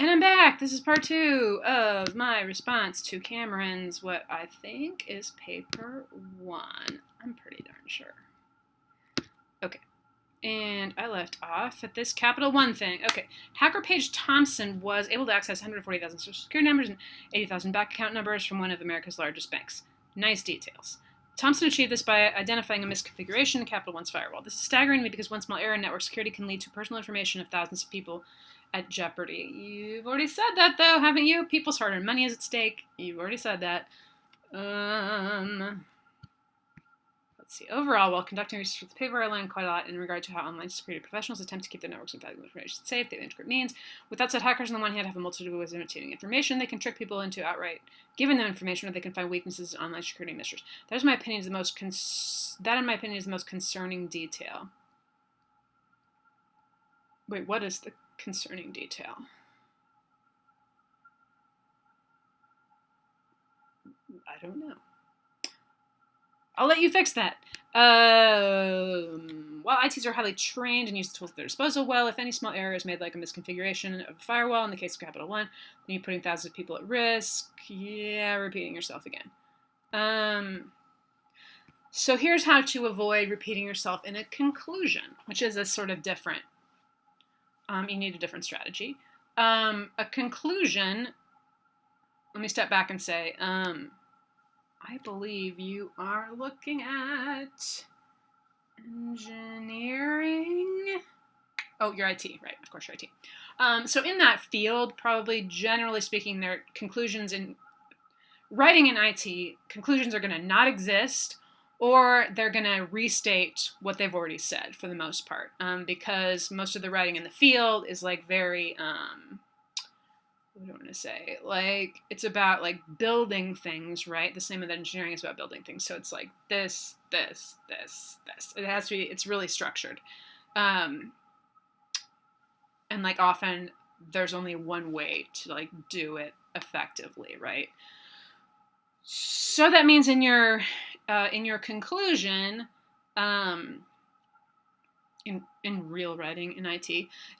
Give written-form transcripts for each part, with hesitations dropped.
And I'm back. This is part 2 of my response to Cameron's what I think is paper 1. I'm pretty darn sure. Okay. And I left off at this Capital One thing. Okay. Hacker Paige Thompson was able to access 140,000 social security numbers and 80,000 bank account numbers from one of America's largest banks. Nice details. Thompson achieved this by identifying a misconfiguration in Capital One's firewall. This is staggering to me because one small error in network security can lead to personal information of thousands of people at jeopardy. You've already said that, though, haven't you? People's hard-earned money is at stake. You've already said that. Let's see. Overall, while conducting research with the paper, I learned quite a lot in regard to how online security professionals attempt to keep their networks and valuable information safe. They integrate means. With that said, hackers on the one hand have a multitude of ways of obtaining information. They can trick people into outright giving them information, or they can find weaknesses in online security measures. That, in my opinion, is the most concerning detail. Wait, what is the concerning detail? I don't know. I'll let you fix that. While ITs are highly trained and use the tools at their disposal well, if any small error is made, like a misconfiguration of a firewall in the case of Capital One, then you're putting thousands of people at risk. Yeah, repeating yourself again. So here's how to avoid repeating yourself in a conclusion, which is a sort of different. You need a different strategy. A conclusion. Let me step back and say, I believe you are looking at engineering. Oh, you're IT, right? Of course, you're IT. So in that field, probably generally speaking, their conclusions in writing in IT, conclusions are going to not exist, or they're going to restate what they've already said for the most part, because most of the writing in the field is like very what do I want to say? Like, it's about like building things, right? The same with engineering is about building things. So it's like this. It has to be, it's really structured. And like often there's only one way to like do it effectively, right? So that means in your conclusion, in real writing in IT,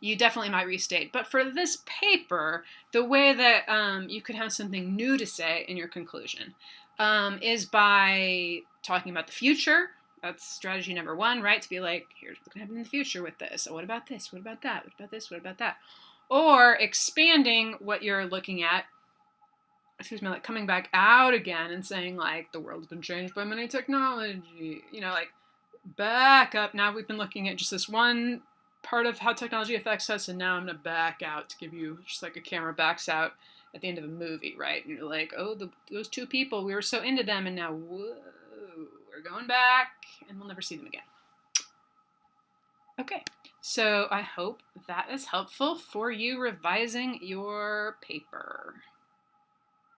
you definitely might restate. But for this paper, the way that you could have something new to say in your conclusion is by talking about the future. That's strategy number 1, right? To be like, here's what's going to happen in the future with this. So what about this? What about that? What about this? What about that? Or expanding what you're looking at, like coming back out again and saying like, the world's been changed by many technology, like, back up. Now we've been looking at just this one part of how technology affects us, and now I'm going to back out to give you just like a camera backs out at the end of a movie, right? And you're like, oh, those two people, we were so into them, and now, whoa, we're going back, and we'll never see them again. Okay, so I hope that is helpful for you revising your paper.